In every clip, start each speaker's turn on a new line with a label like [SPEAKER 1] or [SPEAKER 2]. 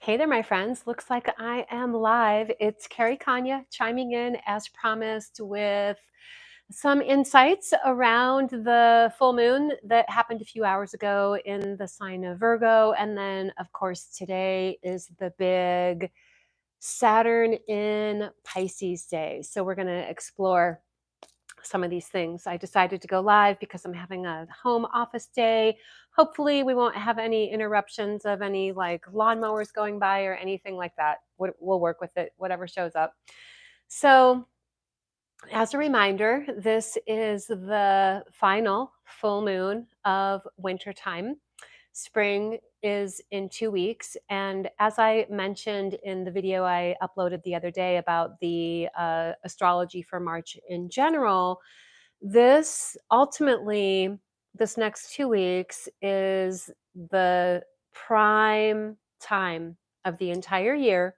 [SPEAKER 1] Hey there, my friends. Looks like I am live. It's Carrie Konyha chiming in as promised with some insights around the full moon that happened a few hours ago in the sign of Virgo. And then, of course, today is the big Saturn in Pisces day. So we're going to explore some of these things. I decided to go live because I'm having a home office day. Hopefully, we won't have any interruptions of any like lawnmowers going by or anything like that. We'll work with it, whatever shows up. So, as a reminder, this is the final full moon of winter time. Spring is in 2 weeks. And as I mentioned in the video I uploaded the other day about the astrology for March in general, this ultimately, this next 2 weeks is the prime time of the entire year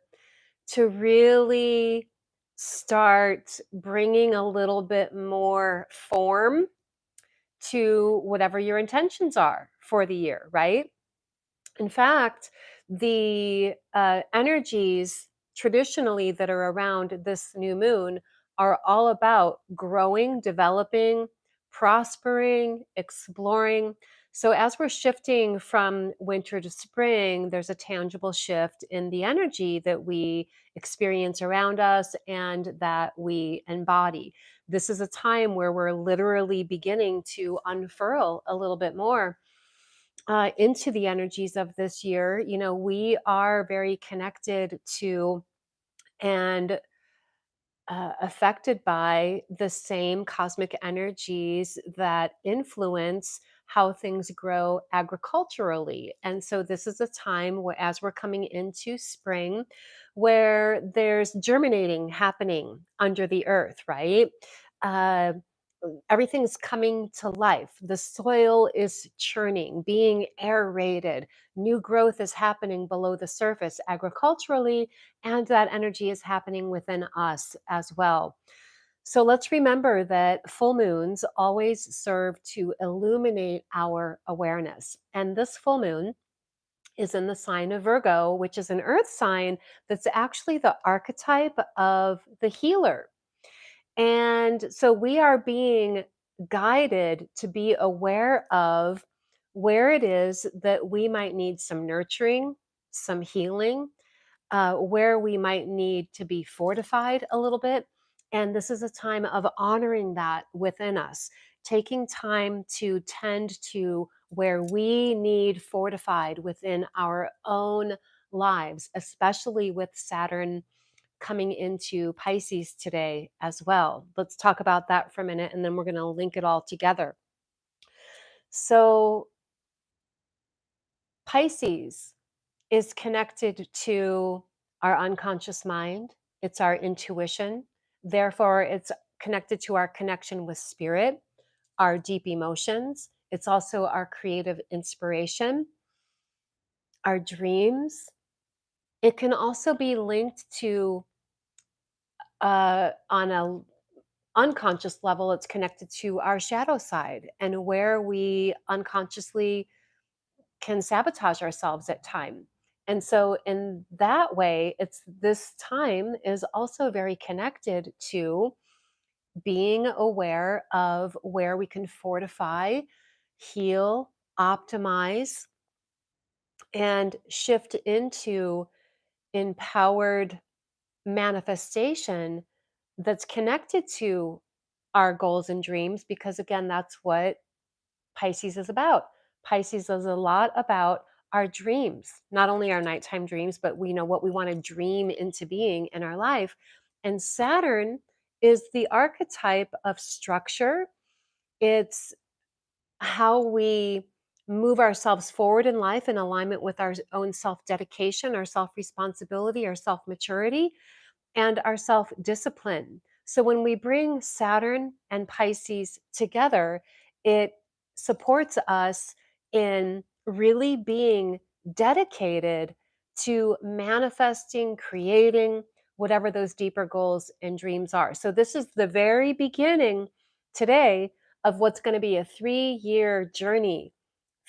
[SPEAKER 1] to really start bringing a little bit more form to whatever your intentions are for the year, right? In fact, the energies traditionally that are around this new moon are all about growing, developing, prospering, exploring. So, as we're shifting from winter to spring, there's a tangible shift in the energy that we experience around us and that we embody. This is a time where we're literally beginning to unfurl a little bit more into the energies of this year. You know, we are very connected to and affected by the same cosmic energies that influence how things grow agriculturally. And so this is a time where, as we're coming into spring, where there's germinating happening under the earth, right? Uh, Everything's coming to life. The soil is churning, being aerated. New growth is happening below the surface agriculturally, and that energy is happening within us as well. So let's remember that full moons always serve to illuminate our awareness. And this full moon is in the sign of Virgo, which is an earth sign that's actually the archetype of the healer. And so we are being guided to be aware of where it is that we might need some nurturing, some healing, where we might need to be fortified a little bit. And this is a time of honoring that within us, taking time to tend to where we need fortified within our own lives, especially with Saturn coming into Pisces today as well. Let's talk about that for a minute and then we're going to link it all together. So, Pisces is connected to our unconscious mind, it's our intuition. Therefore, it's connected to our connection with spirit, our deep emotions. It's also our creative inspiration, our dreams. It can also be linked to, on a unconscious level, it's connected to our shadow side and where we unconsciously can sabotage ourselves at time. And so in that way, it's this time is also very connected to being aware of where we can fortify, heal, optimize, and shift into empowered manifestation that's connected to our goals and dreams, because again, that's what Pisces is about. Pisces is a lot about our dreams, not only our nighttime dreams, but we know what we want to dream into being in our life. And Saturn is the archetype of structure. It's how we move ourselves forward in life in alignment with our own self dedication, our self responsibility, our self maturity, and our self discipline. So when we bring Saturn and Pisces together, it supports us in really being dedicated to manifesting, creating whatever those deeper goals and dreams are. So this is the very beginning today of what's going to be a 3-year journey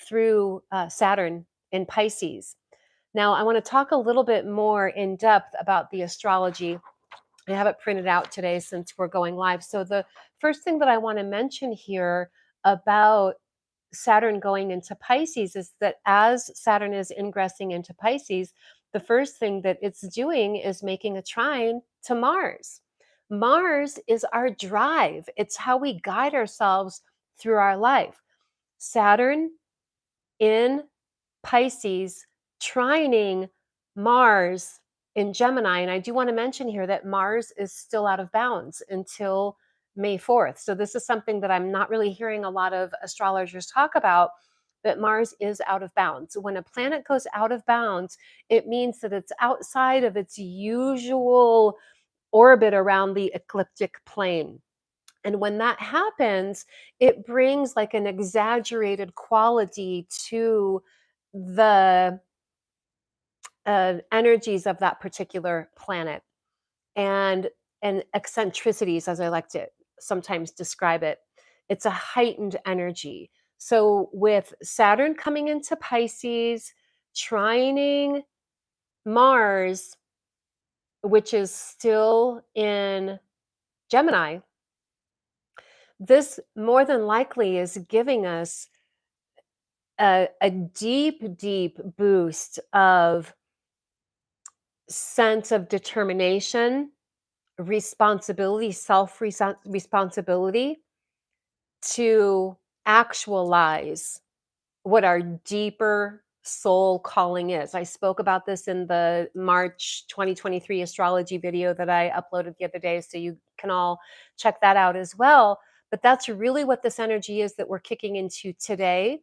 [SPEAKER 1] through Saturn in Pisces. Now, I want to talk a little bit more in depth about the astrology. I have it printed out today since we're going live. So, the first thing that I want to mention here about Saturn going into Pisces is that as Saturn is ingressing into Pisces, the first thing that it's doing is making a trine to Mars. Mars is our drive, it's how we guide ourselves through our life. Saturn in Pisces trining Mars in Gemini. And I do want to mention here that Mars is still out of bounds until May 4th. So this is something that I'm not really hearing a lot of astrologers talk about, that Mars is out of bounds. When a planet goes out of bounds, it means that it's outside of its usual orbit around the ecliptic plane. And when that happens, it brings like an exaggerated quality to the energies of that particular planet, and eccentricities, as I like to sometimes describe it. It's a heightened energy. So with Saturn coming into Pisces, trining Mars, which is still in Gemini, this more than likely is giving us a deep, deep boost of sense of determination, responsibility, responsibility to actualize what our deeper soul calling is. I spoke about this in the March 2023 astrology video that I uploaded the other day, so you can all check that out as well. But that's really what this energy is that we're kicking into today.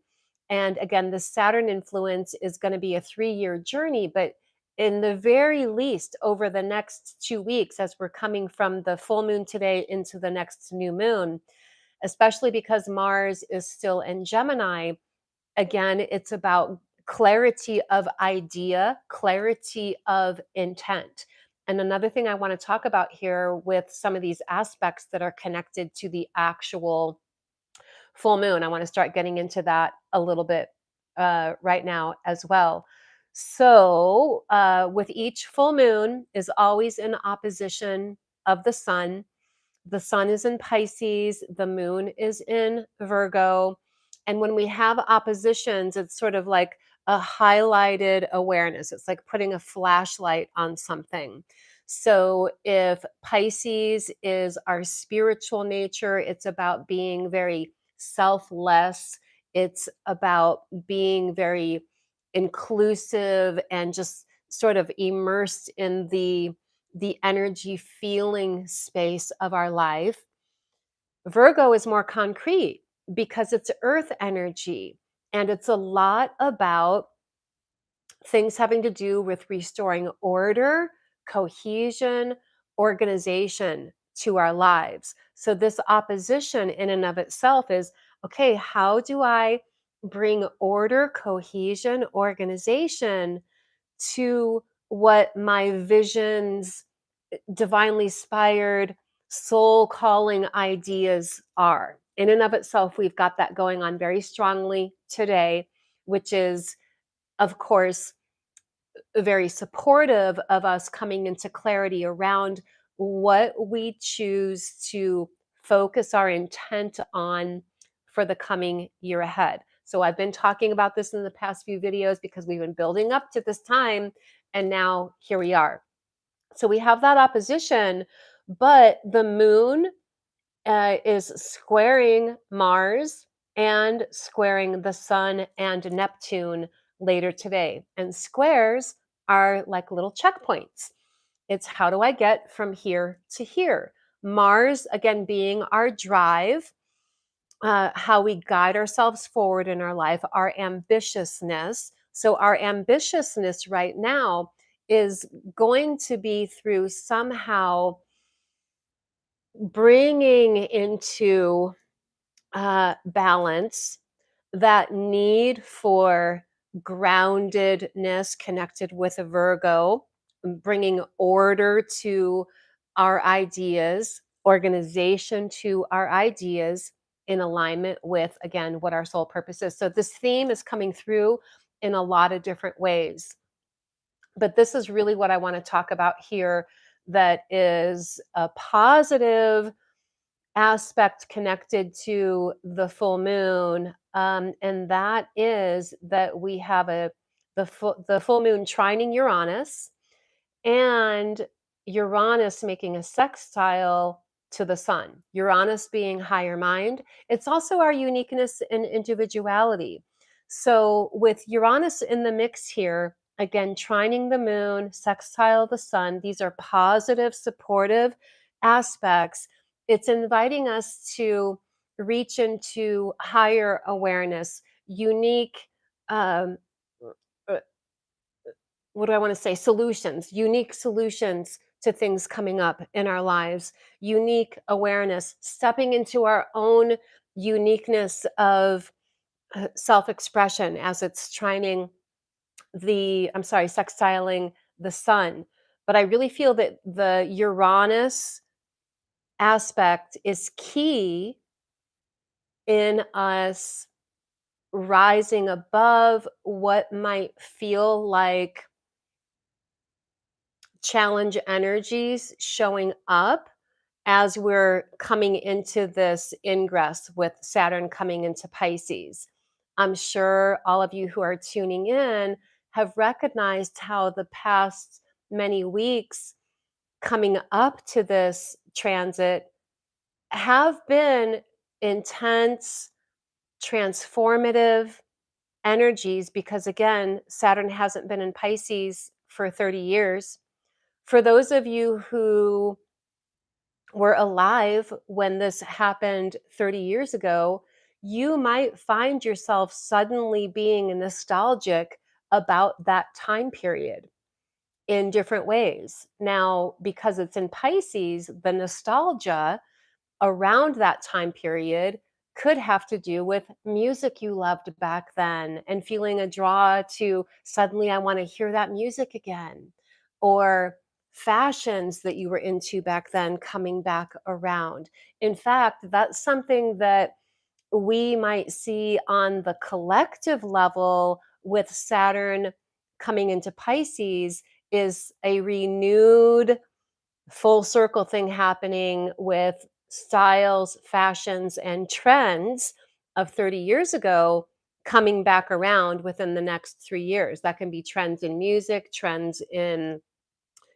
[SPEAKER 1] And again, the Saturn influence is going to be a 3-year journey, but in the very least, over the next 2 weeks, as we're coming from the full moon today into the next new moon, especially because Mars is still in Gemini. Again, it's about clarity of idea, clarity of intent. And another thing I want to talk about here with some of these aspects that are connected to the actual full moon, I want to start getting into that a little bit right now as well. So, with each full moon is always in opposition of the sun. The sun is in Pisces, the moon is in Virgo. And when we have oppositions, it's sort of like a highlighted awareness. It's like putting a flashlight on something. So if Pisces is our spiritual nature, it's about being very selfless. It's about being very inclusive and just sort of immersed in the energy feeling space of our life. Virgo is more concrete because it's earth energy, and it's a lot about things having to do with restoring order, cohesion, organization to our lives. So this opposition in and of itself is, okay, how do I bring order, cohesion, organization to what my visions, divinely inspired, soul calling ideas are? In and of itself, we've got that going on very strongly today, which is, of course, very supportive of us coming into clarity around what we choose to focus our intent on for the coming year ahead. So I've been talking about this in the past few videos because we've been building up to this time, and now here we are. So we have that opposition, but the moon is squaring Mars and squaring the sun and Neptune later today. And squares are like little checkpoints. It's how do I get from here to here? Mars, again, being our drive, how we guide ourselves forward in our life, our ambitiousness. So, our ambitiousness right now is going to be through somehow bringing into balance that need for groundedness connected with a Virgo, bringing order to our ideas, organization to our ideas in alignment with, again, what our soul purpose is. So this theme is coming through in a lot of different ways. But this is really what I want to talk about here, that is a positive aspect connected to the full moon, and that is that we have the full moon trining Uranus, and Uranus making a sextile to the sun. Uranus being higher mind. It's also our uniqueness and individuality. So, with Uranus in the mix here, again, trining the moon, sextile the sun, these are positive, supportive aspects. It's inviting us to reach into higher awareness, unique. Um, uh, what do I want to say? Solutions, unique solutions to things coming up in our lives, unique awareness, stepping into our own uniqueness of self expression as it's trining sextiling the sun. But I really feel that the Uranus aspect is key in us rising above what might feel like challenge energies showing up as we're coming into this ingress with Saturn coming into Pisces. I'm sure all of you who are tuning in have recognized how the past many weeks coming up to this transit have been intense, transformative energies because, again, Saturn hasn't been in Pisces for 30 years. For those of you who were alive when this happened 30 years ago, you might find yourself suddenly being nostalgic about that time period in different ways. Now, because it's in Pisces, the nostalgia around that time period could have to do with music you loved back then and feeling a draw to suddenly I want to hear that music again, or fashions that you were into back then coming back around. In fact, that's something that we might see on the collective level with Saturn coming into Pisces, is a renewed full circle thing happening with styles, fashions, and trends of 30 years ago coming back around within the next 3 years. That can be trends in music, trends in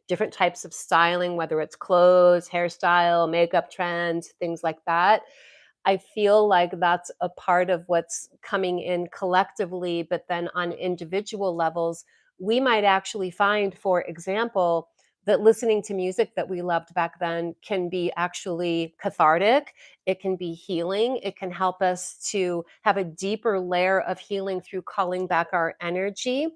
[SPEAKER 1] different types of styling, whether it's clothes, hairstyle, makeup trends, things like that. I feel like that's a part of what's coming in collectively, but then on individual levels, we might actually find, for example, that listening to music that we loved back then can be actually cathartic. It can be healing. It can help us to have a deeper layer of healing through calling back our energy,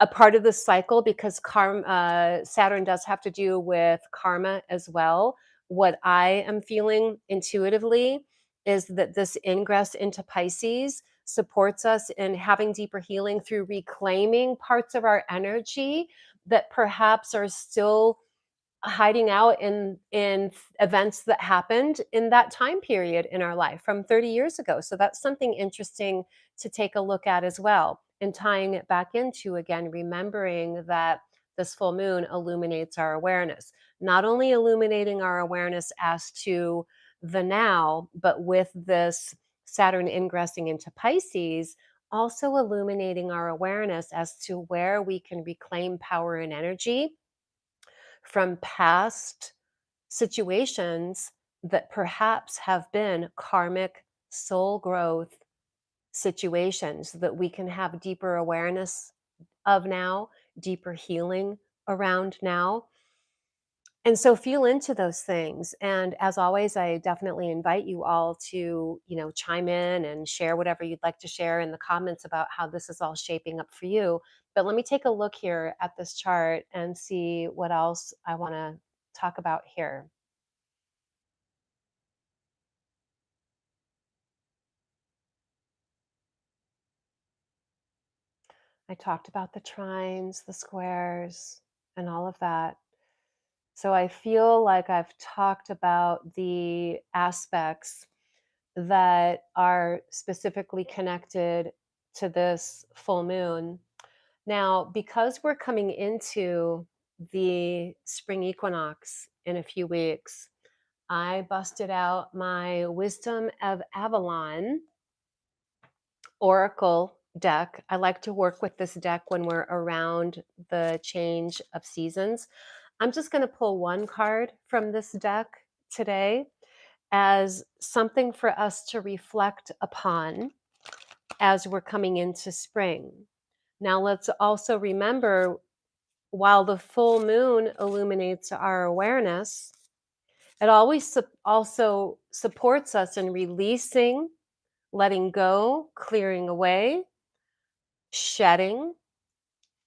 [SPEAKER 1] a part of the cycle, because Saturn does have to do with karma as well. What I am feeling intuitively is that this ingress into Pisces supports us in having deeper healing through reclaiming parts of our energy that perhaps are still hiding out in events that happened in that time period in our life from 30 years ago. So that's something interesting to take a look at as well. And tying it back into, again, remembering that this full moon illuminates our awareness, not only illuminating our awareness as to the now, but with this Saturn ingressing into Pisces, also illuminating our awareness as to where we can reclaim power and energy from past situations that perhaps have been karmic soul growth situations that we can have deeper awareness of now, deeper healing around now. And so feel into those things. And as always, I definitely invite you all to, chime in and share whatever you'd like to share in the comments about how this is all shaping up for you. But let me take a look here at this chart and see what else I want to talk about here. I talked about the trines, the squares, and all of that. So I feel like I've talked about the aspects that are specifically connected to this full moon. Now, because we're coming into the spring equinox in a few weeks, I busted out my Wisdom of Avalon Oracle deck. I like to work with this deck when we're around the change of seasons. I'm just going to pull one card from this deck today as something for us to reflect upon as we're coming into spring. Now, let's also remember, while the full moon illuminates our awareness, it always also supports us in releasing, letting go, clearing away, shedding,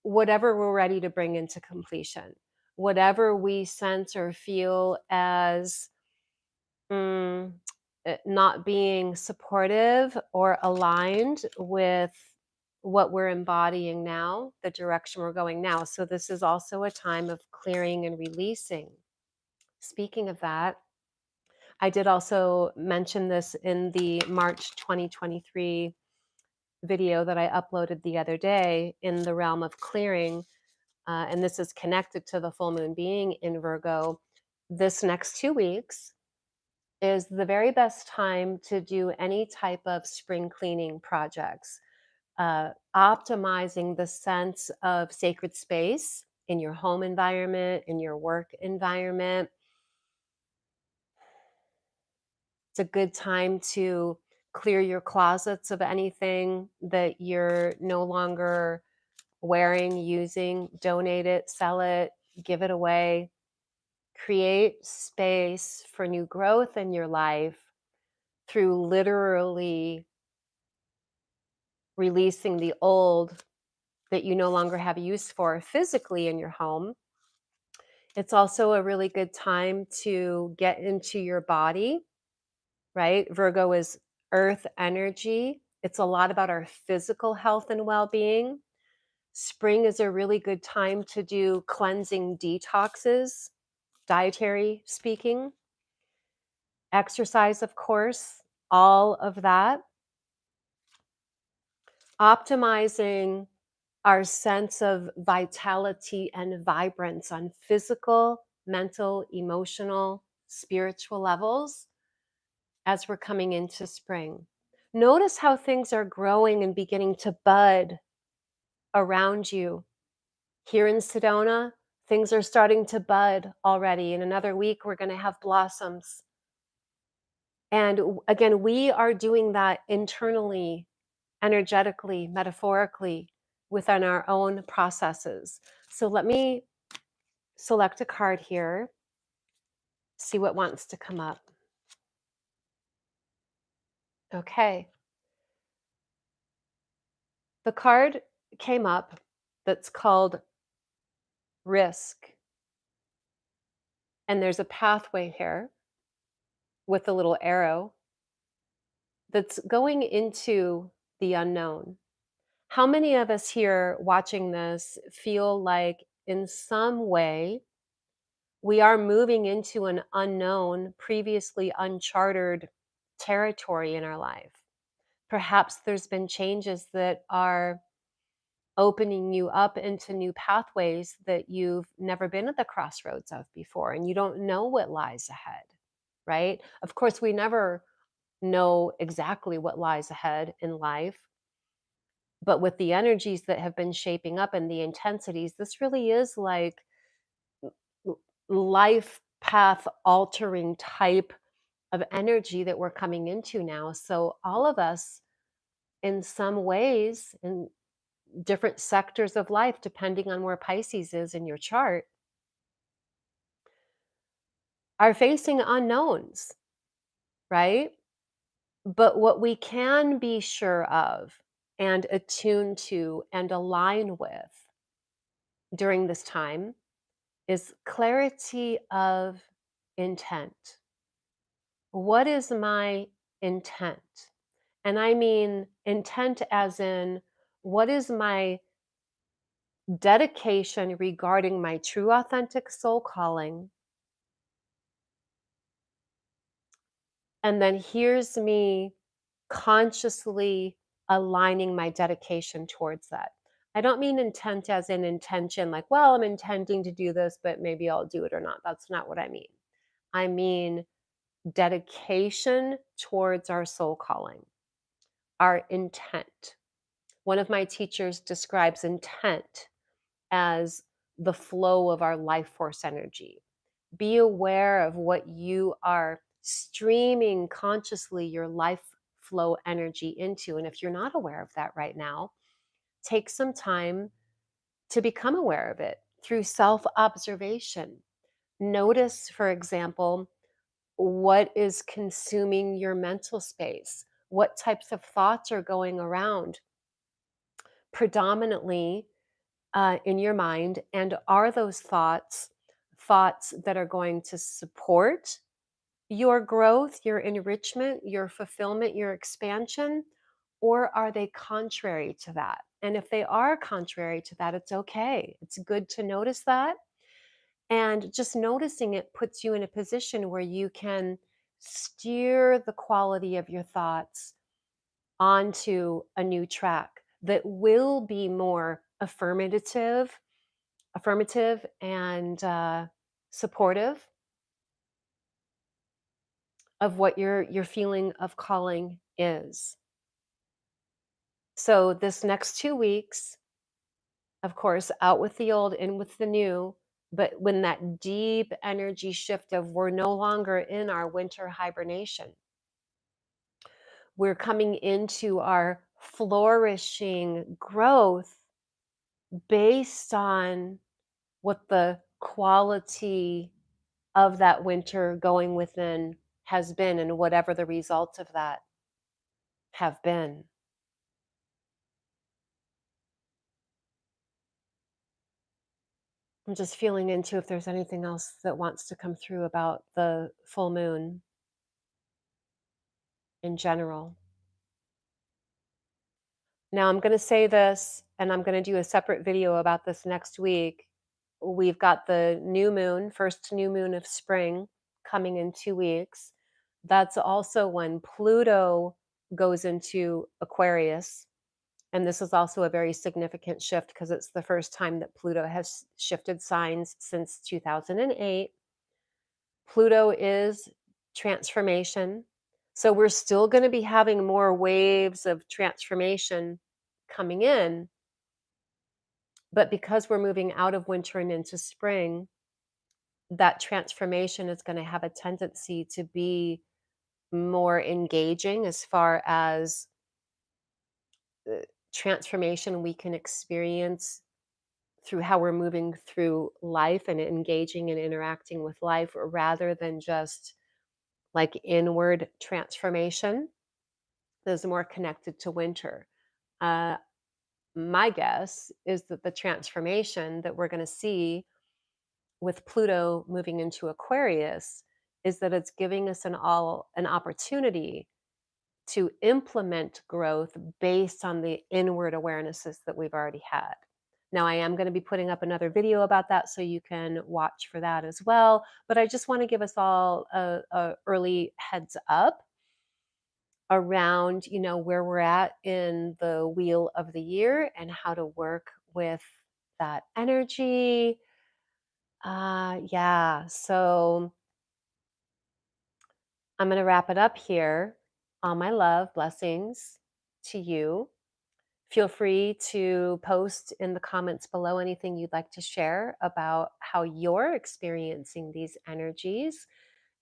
[SPEAKER 1] whatever we're ready to bring into completion, whatever we sense or feel as mm, not being supportive or aligned with what we're embodying now, the direction we're going now. So, this is also a time of clearing and releasing. Speaking of that, I did also mention this in the March 2023 video that I uploaded the other day in the realm of clearing. And this is connected to the full moon being in Virgo. This next 2 weeks is the very best time to do any type of spring cleaning projects, optimizing the sense of sacred space in your home environment, in your work environment. It's a good time to clear your closets of anything that you're no longer wearing, using, donate it, sell it, give it away. Create space for new growth in your life through literally releasing the old that you no longer have use for physically in your home. It's also a really good time to get into your body, right? Virgo is earth energy. It's a lot about our physical health and well being. Spring is a really good time to do cleansing detoxes, dietary speaking, exercise, of course, all of that. Optimizing our sense of vitality and vibrance on physical, mental, emotional, spiritual levels as we're coming into spring. Notice how things are growing and beginning to bud around you. Here in Sedona, things are starting to bud already. In another week, we're going to have blossoms. And again, we are doing that internally, energetically, metaphorically, within our own processes. So let me select a card here, see what wants to come up. Okay. The card came up that's called risk. And there's a pathway here with a little arrow that's going into the unknown. How many of us here watching this feel like in some way we are moving into an unknown, previously uncharted territory in our life? Perhaps there's been changes that are opening you up into new pathways that you've never been at the crossroads of before, and you don't know what lies ahead, right? Of course, we never know exactly what lies ahead in life, but with the energies that have been shaping up and the intensities, this really is like life path altering type of energy that we're coming into now. So all of us, in some ways, in different sectors of life, depending on where Pisces is in your chart, are facing unknowns, right? But what we can be sure of and attune to and align with during this time is clarity of intent. What is my intent? And I mean intent as in, what is my dedication regarding my true authentic soul calling? And then here's me consciously aligning my dedication towards that. I don't mean intent as in intention, like, well, I'm intending to do this, but maybe I'll do it or not. That's not what I mean. I mean dedication towards our soul calling, our intent. One of my teachers describes intent as the flow of our life force energy. Be aware of what you are streaming consciously your life flow energy into. And if you're not aware of that right now, take some time to become aware of it through self observation. Notice, for example, what is consuming your mental space? What types of thoughts are going around predominantly in your mind? And are those thoughts that are going to support your growth, your enrichment, your fulfillment, your expansion? Or are they contrary to that? And if they are contrary to that, it's okay. It's good to notice that. And just noticing it puts you in a position where you can steer the quality of your thoughts onto a new track that will be more affirmative and supportive of what your feeling of calling is. So this next 2 weeks, of course, out with the old, in with the new. But when that deep energy shift of we're no longer in our winter hibernation, we're coming into our flourishing growth based on what the quality of that winter going within has been and whatever the results of that have been. I'm just feeling into if there's anything else that wants to come through about the full moon in general. Now, I'm going to say this, and I'm going to do a separate video about this next week. We've got the new moon, first new moon of spring, coming in 2 weeks. That's also when Pluto goes into Aquarius. And this is also a very significant shift because it's the first time that Pluto has shifted signs since 2008. Pluto is transformation. So we're still going to be having more waves of transformation coming in. But because we're moving out of winter and into spring, that transformation is going to have a tendency to be more engaging as far as transformation we can experience through how we're moving through life and engaging and interacting with life rather than just like inward transformation that is more connected to winter. Uh, my guess is that the transformation that we're going to see with Pluto moving into Aquarius is that it's giving us an opportunity to implement growth based on the inward awarenesses that we've already had. Now, I am going to be putting up another video about that, so you can watch for that as well. But I just want to give us all a early heads up around, where we're at in the wheel of the year and how to work with that energy. Yeah. So I'm going to wrap it up here. All my love, blessings to you. Feel free to post in the comments below anything you'd like to share about how you're experiencing these energies.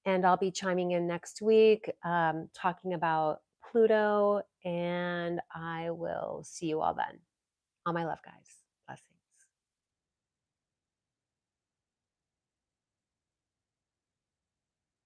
[SPEAKER 1] And I'll be chiming in next week, talking about Pluto, and I will see you all then. All my love, guys. Blessings.